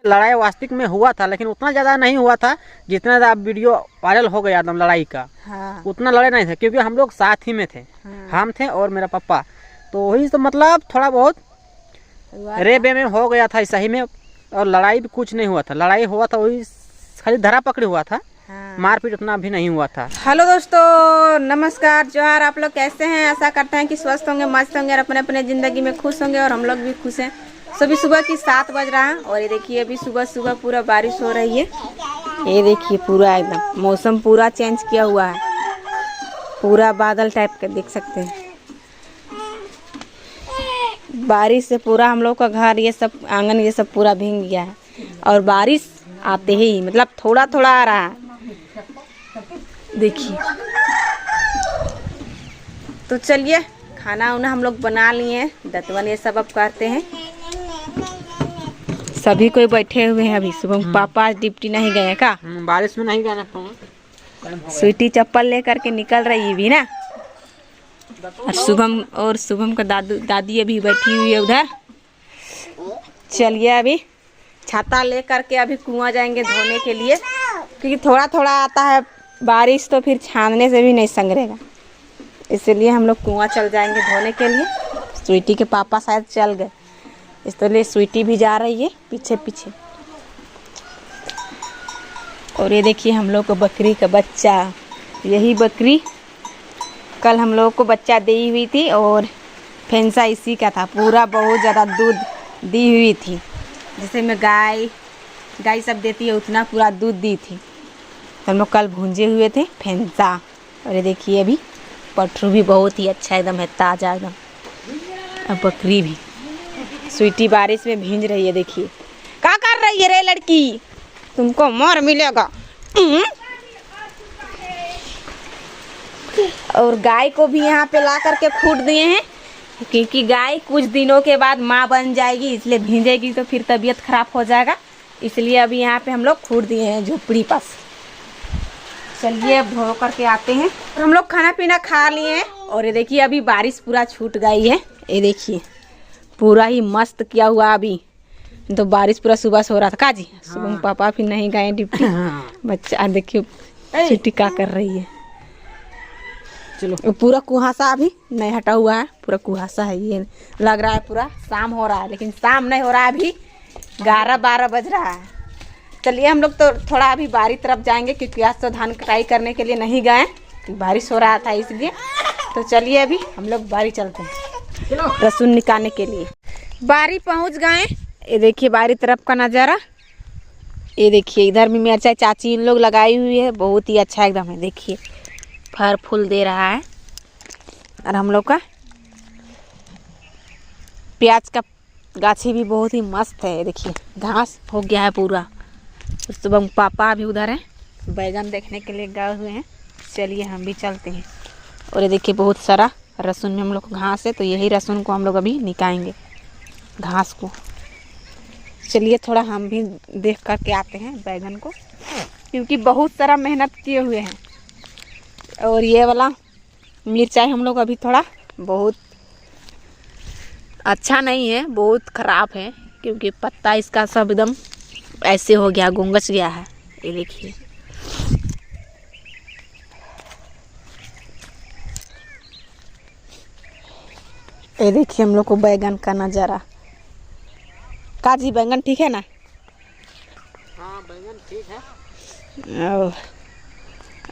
लड़ाई वास्तविक में हुआ था, लेकिन उतना ज़्यादा नहीं हुआ था जितना ज़्यादा वीडियो वायरल हो गया एकदम लड़ाई का। हाँ। उतना लड़ाई नहीं था क्योंकि हम लोग साथ ही में थे। हम थे और मेरा पापा, तो वही तो मतलब थोड़ा बहुत रेबे में हो गया था सही में, और लड़ाई भी कुछ नहीं हुआ था। लड़ाई हुआ था वही खाली धरा पकड़ी हुआ था। हाँ। मारपीट उतना भी नहीं हुआ था। हेलो दोस्तों, नमस्कार, जोहार। आप लोग कैसे हैं? आशा करते हैं कि स्वस्थ होंगे, मस्त होंगे और अपने अपने ज़िंदगी में खुश होंगे, और हम लोग भी खुश हैं। सभी सुबह की 7 बज रहा है और ये देखिए अभी सुबह सुबह पूरा बारिश हो रही है। ये देखिए पूरा एकदम मौसम पूरा चेंज किया हुआ है, पूरा बादल टाइप का देख सकते हैं। बारिश से पूरा हम लोग का घर ये सब आंगन ये सब पूरा भीग गया है, और बारिश आते ही मतलब थोड़ा थोड़ा आ रहा है, देखिए। तो चलिए खाना उना हम लोग बना लिए, दतवन ये सब अब करते हैं। सभी कोई बैठे हुए हैं अभी। सुबह पापा आज ड्यूटी नहीं गए का? बारिश में नहीं जाना। स्वीटी चप्पल लेकर के निकल रही भी ना, और शुभम का दादी अभी बैठी हुई है उधर। चलिए अभी छाता लेकर के अभी कुआं जाएंगे धोने के लिए, क्योंकि थोड़ा थोड़ा आता है बारिश, तो फिर छानने से भी नहीं संगरेगा, इसलिए हम लोग कुआं चल जाएंगे धोने के लिए। स्वीटी के पापा शायद चल गए, इसलिए स्वीटी भी जा रही है पीछे पीछे। और ये देखिए हम लोग को बकरी का बच्चा, यही बकरी कल हम लोग को बच्चा दी हुई थी, और फेंसा इसी का था। पूरा बहुत ज़्यादा दूध दी हुई थी, जैसे में गाय सब देती है उतना पूरा दूध दी थी। तो हम लोग कल भूंजे हुए थे फेंसा। और ये देखिए अभी पटरू भी बहुत ही अच्छा एकदम है, ताज़ा एकदम। अब बकरी भी। स्वीटी बारिश में भींज रही है, देखिए क्या कर रही है रे लड़की, तुमको मार मिलेगा। और गाय को भी यहाँ पे ला करके खूट दिए हैं, क्योंकि गाय कुछ दिनों के बाद माँ बन जाएगी, इसलिए भींजेगी तो फिर तबीयत खराब हो जाएगा, इसलिए अभी यहाँ पे हम लोग खूट दिए हैं झोपड़ी पास। चलिए अब धो करके आते हैं। और हम लोग खाना पीना खा लिए हैं, और ये देखिए अभी बारिश पूरा छूट गई है। ये देखिए पूरा ही मस्त किया हुआ। अभी तो बारिश पूरा सुबह से हो रहा था काजी। सुबह पापा फिर नहीं गए ड्यूटी। बच्चा देखिए छुट्टी क्या कर रही है। चलो पूरा कुहासा अभी नहीं हटा हुआ है, पूरा कुहासा है। ये लग रहा है पूरा शाम हो रहा है, लेकिन शाम नहीं हो रहा है, अभी 11-12 बज रहा है। चलिए हम लोग तो थोड़ा अभी बारी तरफ जाएंगे, क्योंकि आज तो धान कटाई करने के लिए नहीं गए, बारिश हो रहा था इसलिए। तो चलिए अभी हम लोग बारी चलते हैं लहसुन निकालने के लिए। बारी पहुंच गए। ये देखिए बारी तरफ का नज़ारा। ये देखिए इधर भी मिर्चा चाची इन लोग लगाई हुई है, बहुत ही अच्छा एकदम है। देखिए फल फूल दे रहा है। और हम लोग का प्याज का गाछी भी बहुत ही मस्त है। देखिए घास हो गया है पूरा। सुबह पापा भी उधर हैं, बैगन देखने के लिए गए हुए हैं। चलिए हम भी चलते हैं। और ये देखिए बहुत सारा लहसुन में हम लोग को घास है, तो यही लहसुन को हम लोग अभी निकालेंगे घास को। चलिए थोड़ा हम भी देख करके आते हैं बैगन को, क्योंकि बहुत सारा मेहनत किए हुए हैं। और ये वाला मिर्चाई हम लोग अभी थोड़ा बहुत अच्छा नहीं है, बहुत ख़राब है, क्योंकि पत्ता इसका सब एकदम ऐसे हो गया, गुंगच गया है। ये देखिए हम लोग को बैगन का नज़ारा। काजी बैगन ठीक है ना? हाँ बैगन ठीक है।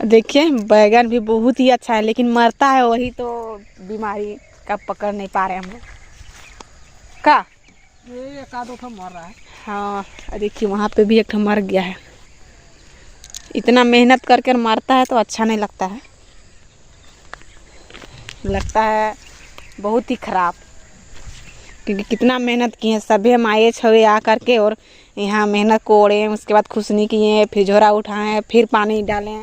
देखिए बैगन भी बहुत ही अच्छा है, लेकिन मरता है, वही तो बीमारी का पकड़ नहीं पा रहे हम लोग का। ये एक आध मर रहा है। हाँ देखिए वहाँ पे भी एक मर गया है। इतना मेहनत करके मरता है तो अच्छा नहीं लगता है, लगता है बहुत ही ख़राब, क्योंकि कितना मेहनत किए हैं सभी हम आए छवे आ करके, और यहाँ मेहनत कोड़े, उसके बाद खुशनी किए, फिर झोरा उठाएं, फिर पानी डालें।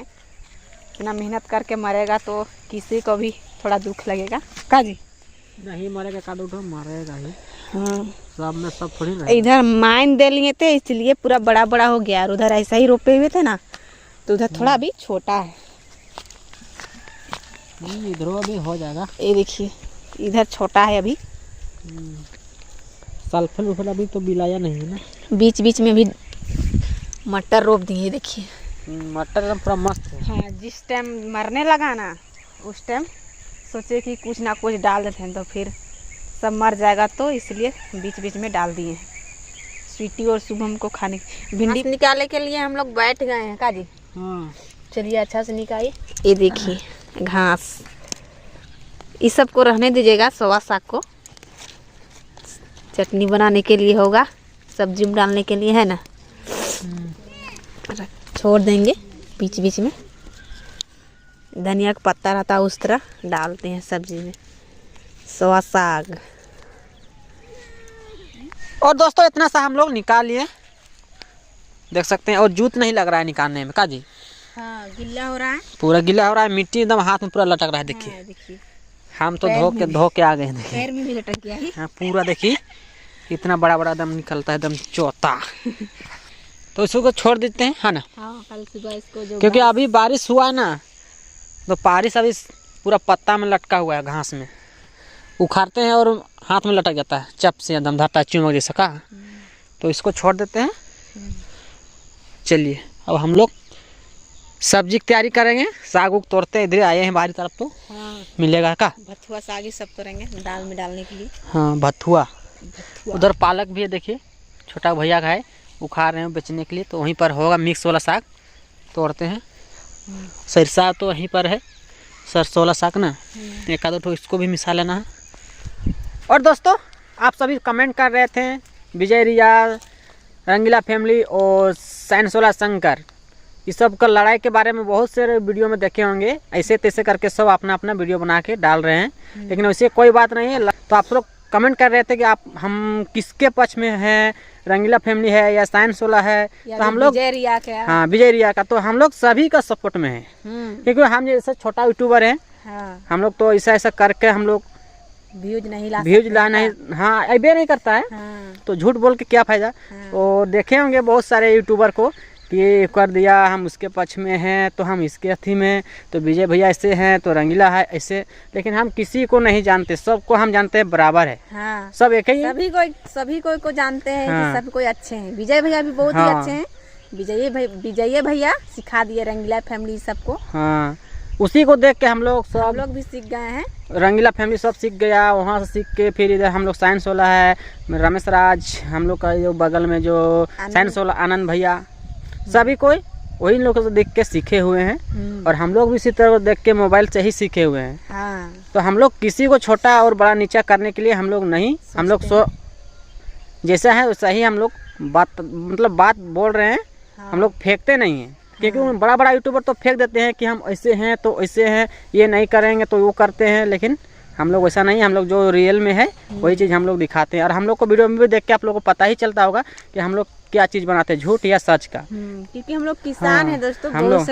इतना मेहनत करके मरेगा तो किसी को भी थोड़ा दुख लगेगा का जी? नहीं मरेगा का तो मरेगा ही। हाँ सब में सब थोड़ी ना। इधर माइन दे लिए थे, इसलिए पूरा बड़ा बड़ा हो गया, और उधर ऐसा ही रोपे हुए थे ना, तो उधर थोड़ा अभी छोटा है। इधर अभी हो जाएगा। ये देखिए इधर छोटा है अभी। सल्फर उल्फर अभी तो बिलाया नहीं है ना। बीच बीच में भी मटर रोप दिए, देखिए मटर एकदम पूरा मस्त है। हाँ, जिस टाइम मरने लगा ना उस टाइम सोचे कि कुछ ना कुछ डाल देते हैं, तो फिर सब मर जाएगा, तो इसलिए बीच बीच में डाल दिए हैं। स्वीटी और शुभम को खाने भिंडी निकालने के लिए हम लोग बैठ गए हैं काजी। हाँ, चलिए अच्छा से निकालिए। ये देखिए घास, इस सब को रहने दीजिएगा, सवा साग को चटनी बनाने के लिए होगा, सब्जी में डालने के लिए है ना, छोड़ देंगे। बीच बीच में धनिया का पत्ता रहता है उस तरह डालते हैं सब्जी में, सवा साग। और दोस्तों इतना सा हम लोग निकाल लिए, देख सकते हैं, और जूत नहीं लग रहा है निकालने में काजी। हाँ, गिल्ला हो रहा है, पूरा गिला हो रहा है, मिट्टी एकदम हाथ में पूरा लटक रहा है। देखिए हाँ, देखिए हम तो धो के आ गए हैं। देखिए पैर में भी लटक गया है। हाँ, पूरा देखिए इतना बड़ा बड़ा एकदम निकलता है, एकदम चौथा। तो इसको छोड़ देते हैं, है ना। हाँ, कल सुबह इसको जो क्योंकि अभी बारिश हुआ ना, तो बारिश अभी पूरा पत्ता में लटका हुआ है, घास में उखाड़ते हैं और हाथ में लटक जाता है, चप से एकदम धरता है चुमक जैसा का। तो इसको छोड़ देते हैं। चलिए अब हम लोग सब्जी की तैयारी करेंगे। साग उग तोड़ते इधर आए हैं बाहरी तरफ, तो हाँ, मिलेगा का भथुआ साग ही सब तोड़ेंगे दाल में डालने के लिए। हाँ, भथुआ। उधर पालक भी है, देखिए छोटा भैया का है, उखाड़ रहे हैं बेचने के लिए। तो वहीं पर होगा मिक्स वाला साग, तोड़ते हैं। सरसा तो वहीं पर है, सरसों वाला साग ना, एक आधो ठो इसको भी मिसा लेना है। और दोस्तों आप सभी कमेंट कर रहे थे, विजय रिया, रंगीला फैमिली और साइंस वाला शंकर, इस सब का लड़ाई के बारे में बहुत से वीडियो में देखे होंगे। ऐसे तैसे करके सब अपना अपना वीडियो बना के डाल रहे हैं, लेकिन वैसे कोई बात नहीं है। तो आप लोग कमेंट कर रहे थे कि आप हम किसके पक्ष में हैं, रंगीला फैमिली है या साइंस वाला है। तो हम लोग विजय रिया का, हाँ विजय रिया का, तो हम लोग सभी का सपोर्ट में है। क्योंकि हम जैसे छोटा यूट्यूबर हैं, हाँ, हम लोग तो ऐसा ऐसा करके हम लोग व्यूज ला नहीं, हाँ अबे नहीं करता है। हाँ, तो झूठ बोल के क्या फायदा। हाँ, तो देखे होंगे बहुत सारे यूट्यूबर को कि ये कर दिया, हम उसके पक्ष में हैं, तो हम इसके अथी में, तो विजय भैया ऐसे हैं, तो रंगीला है ऐसे। लेकिन हम किसी को नहीं जानते, सबको हम जानते हैं बराबर है। हाँ, सब एक ही है। सभी कोई को जानते हैं हाँ, कि सब कोई अच्छे हैं। विजय भैया भी बहुत हाँ, ही अच्छे हैं। विजय भैया सिखा दिए रंगीला फैमिली सबको। हाँ, उसी को देख के हम लोग भी सीख गए हैं। रंगीला फैमिली सब सीख गया, वहाँ से सीख के फिर इधर हम लोग साइंस वाला है, रमेश राज, हम लोग का जो बगल में जो साइंस वाला आनंद भैया, सभी कोई वही लोगों से देख के सीखे हुए हैं। और हम लोग भी इसी तरह देख के मोबाइल से ही सीखे हुए हैं। हाँ, तो हम लोग किसी को छोटा और बड़ा नीचा करने के लिए हम लोग नहीं, हम लोग जैसा है वैसा ही हम लोग बात बोल रहे हैं। हाँ, हम लोग फेंकते नहीं हैं। क्योंकि बड़ा बड़ा यूट्यूबर तो फेंक देते हैं कि हम ऐसे हैं तो ऐसे हैं, ये नहीं करेंगे तो वो करते हैं। लेकिन हम लोग वैसा नहीं, हम लोग जो रियल में है वही चीज़ हम लोग दिखाते हैं। और हम लोग को वीडियो में भी देख के आप लोगों को पता ही चलता होगा कि हम लोग क्या चीज़ बनाते हैं, झूठ या सच का। क्योंकि हम लोग किसान हाँ, हैं दोस्तों, हम लोग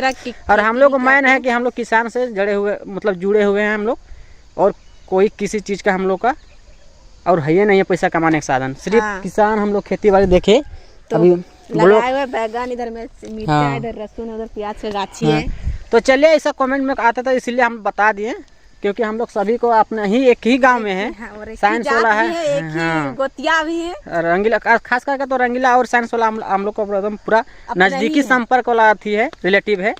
और हम लोग को मैन है कि हम लोग किसान से जुड़े हुए हैं हम लोग। और कोई किसी चीज़ का हम लोग का और है ये नहीं है पैसा कमाने का साधन, सिर्फ किसान। हम लोग खेती बाड़ी देखे तो अभी लगाए हुए बैगन, इधर में मिर्चा, हाँ, इधर लहसुन, उधर प्याज का गाछी हाँ, है। तो चलिए ऐसा कमेंट में आता था, इसलिए हम बता दिए। क्योंकि हम लोग सभी को अपना ही एक ही गांव में है, साइंस वाला है, एक ही गोतिया भी है, रंगीला खास करके तो रंगीला और साइंस वाला हम लोग को एकदम पूरा नजदीकी संपर्क वाला अथी है, रिलेटिव है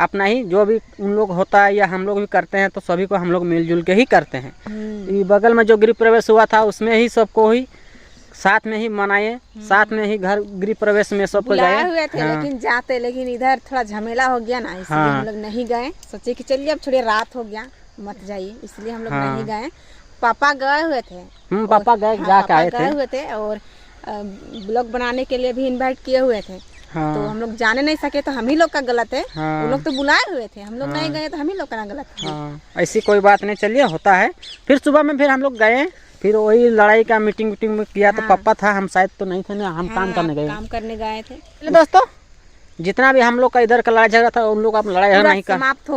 अपना ही। जो भी उन लोग होता है या हम लोग भी करते हैं, तो सभी को हम लोग मिलजुल के ही करते हैं। बगल में जो गृह प्रवेश हुआ था उसमें ही सबको ही साथ में ही मनाए, साथ में ही घर गृह प्रवेश में सबको गए हुए थे। हाँ, लेकिन इधर थोड़ा झमेला हो गया ना, इसलिए हम लोग नहीं गए। सोचे कि चलिए अब थोड़ी रात हो गया, मत जाइए, इसलिए हम लोग नहीं गए। पापा गए हुए थे, पापा गए हुए थे और ब्लॉग बनाने के लिए भी इनवाइट किए हुए थे। हाँ, तो हम लोग जाने नहीं सके, तो हम ही लोग का गलत है। हाँ, वो लोग तो बुलाए हुए थे, हम लोग नहीं गए, तो हम ही लोग का गलत है। हाँ, ऐसी कोई बात नहीं, चलिए होता है। फिर सुबह में फिर हम लोग गए, फिर वही लड़ाई का मीटिंग में किया। हाँ, तो पापा था, हम शायद तो नहीं थे ना, हम काम करने गए थे। दोस्तों जितना भी हम लोग का इधर का लड़ाई झगड़ा था, उन लोग का लड़ाई झगड़ा नहीं समाप्त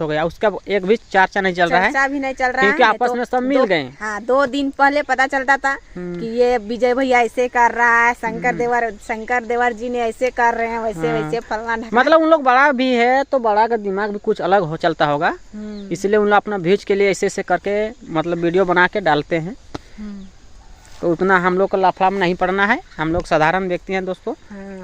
हो गया। उसका एक भी चर्चा नहीं चल रहा है, क्योंकि आपस में सब मिल गए। हाँ, 2 दिन पहले पता चलता था कि ये विजय भैया ऐसे कर रहा है, शंकर देवर जी ने ऐसे कर रहे हैं, वैसे फलाना। मतलब उन लोग बड़ा भी है, तो बड़ा का दिमाग भी कुछ अलग हो चलता होगा, इसलिए उन लोग अपना व्यूज के लिए ऐसे करके मतलब वीडियो बना के डालते हैं। तो उतना हम लोग को लफड़ा में नहीं पड़ना है। हम लोग साधारण व्यक्ति हैं दोस्तों।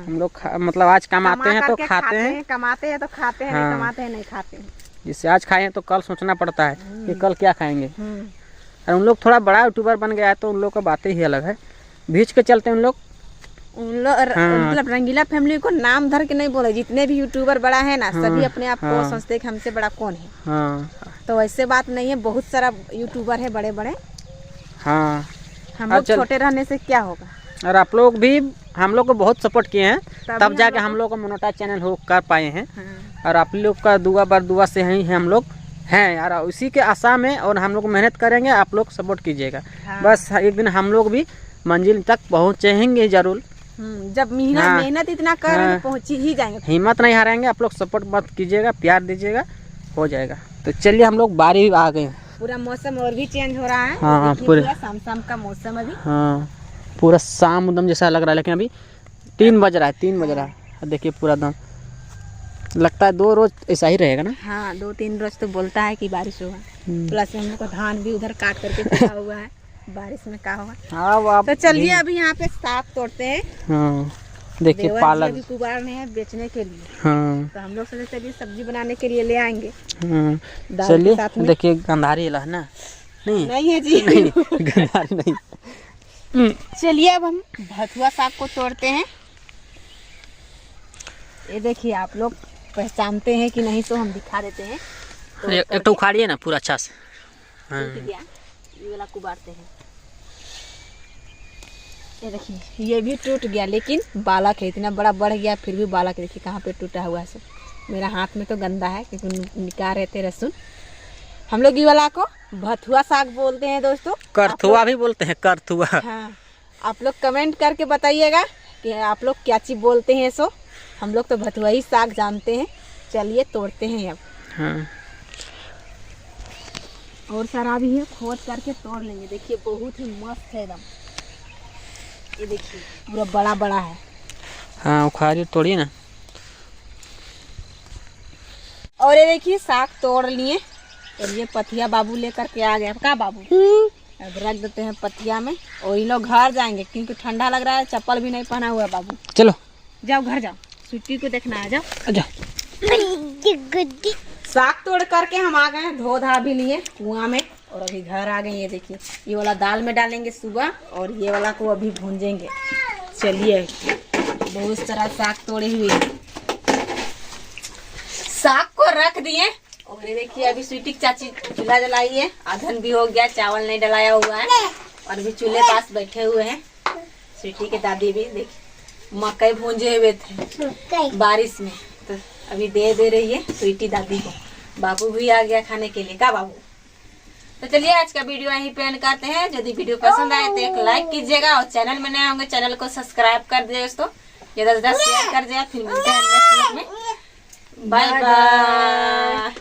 हम लोग मतलब आज कमाते हैं तो खाते हैं, कमाते हैं तो खाते हैं, नहीं कमाते हैं नहीं खाते हैं। जिससे आज खाएं तो कल सोचना पड़ता है कि कल क्या खाएंगे। और उन लोग थोड़ा बड़ा यूट्यूबर बन गया है तो उन लोग का बातें ही अलग है। बीच के चलते उन लोग मतलब रंगीला फैमिली को नाम धर के नहीं बोले, जितने भी यूट्यूबर बड़ा है ना सभी अपने आप को सोचते हैं कि हमसे बड़ा कौन है। तो ऐसे बात नहीं है, बहुत सारा यूट्यूबर है बड़े बड़े। हाँ, हम लोग छोटे रहने से क्या होगा। और आप लोग भी हम लोग को बहुत सपोर्ट किए हैं, तब जाके हम लोग का मोनेटाइज चैनल हो कर पाए हैं। और आप लोग का दुआ बर दुआ से ही हम लोग हैं यार, उसी के आशा में। और हम लोग मेहनत करेंगे, आप लोग सपोर्ट कीजिएगा। बस एक दिन हम लोग भी मंजिल तक पहुँचेंगे जरूर। जब मेहनत इतना कर पहुँच ही जाएंगे। हिम्मत नहीं हारेंगे, आप लोग सपोर्ट मत कीजिएगा, प्यार दीजिएगा, हो जाएगा। तो चलिए हम लोग बारी आ गए। पूरा मौसम और भी चेंज हो रहा है। हाँ, पूरा शाम का मौसम अभी। हाँ, पूरा शाम एकदम जैसा लग रहा है, लेकिन अभी 3 बज रहा है, 3 बज रहा है। देखिए पूरा दम लगता है 2 रोज ऐसा ही रहेगा ना। हाँ, 2-3 रोज तो बोलता है कि बारिश होगा। प्लस हम लोग का धान भी उधर काट करके रखा हुआ है, बारिश में क्या होगा। हाँ, तो चलिए अभी यहाँ पे साग तोड़ते हैं। हाँ, देखिए पालक भी कुबार ने है बेचने के लिए। हाँ, तो हम लोग सोचे चलिए सब्जी बनाने के लिए ले आएंगे। चलिए देखिए गंधारी है ना। नहीं है जी, गंधारी नहीं। चलिए अब हम भथुआ साग को तोड़ते हैं। ये देखिए आप लोग पहचानते हैं कि नहीं तो हम दिखा देते हैं। तो एक तो उखाड़िए ना पूरा अच्छा से। ये वाला कुबारते हैं। ये देखिए ये भी टूट गया, लेकिन बालक है, इतना बड़ा बढ़ गया फिर भी बालक देखिए कहाँ पे टूटा हुआ है। सब मेरा हाथ में तो गंदा है क्योंकि निकाल रहे थे लहसुन। हम लोग ये वाला को भथुआ साग बोलते हैं दोस्तों। करथुआ भी बोलते हैं, करथुआ। हाँ, आप लोग कमेंट करके बताइएगा कि आप लोग क्या चीज बोलते हैं। सो हम लोग तो भथुआ ही साग जानते हैं। चलिए तोड़ते हैं अब। हाँ, और सारा भी है, खोद करके तोड़ लेंगे। देखिए बहुत ही मस्त है एकदम। ये देखिए पूरा बड़ा बड़ा है। हाँ, उखाड़िए तोड़िए ना। और ये देखिए साग तोड़ लिए। और ये पथिया बाबू लेकर के आ गया। क्या बाबू, अब रख देते हैं पथिया में। और ये लोग घर जाएंगे क्योंकि ठंडा लग रहा है, चप्पल भी नहीं पहना हुआ है बाबू। चलो जाओ घर जाओ, छुट्टी को देखना है। जाओ जाओ। साग तोड़ करके हम आ गए, धो धा भी लिए कुआं में। और अभी घर आ गए। ये देखिए ये वाला दाल में डालेंगे सुबह, और ये वाला को अभी भूंजेंगे। चलिए बहुत सारा साग तोड़े हुए साग को रख दिए। और ये देखिए अभी स्वीटी की चाची चूल्हा जलाई है, आधन भी हो गया, चावल नहीं डलाया हुआ है। और अभी चूल्हे पास बैठे हुए हैं। स्वीटी के दादी भी देखिए मकई भूंजे हुए थे बारिश में, तो अभी दे रही है स्वीटी दादी को। बाबू भी आ गया खाने के लिए। का बाबू। तो चलिए आज का वीडियो यहीं पे एंड करते हैं। यदि वीडियो पसंद आए तो एक लाइक कीजिएगा, और चैनल में नए होंगे चैनल को सब्सक्राइब कर दीजिए दोस्तों, ज्यादा से ज्यादा शेयर कर दीजिएगा। फिर मिलते हैं नेक्स्ट वीडियो में। Bye bye.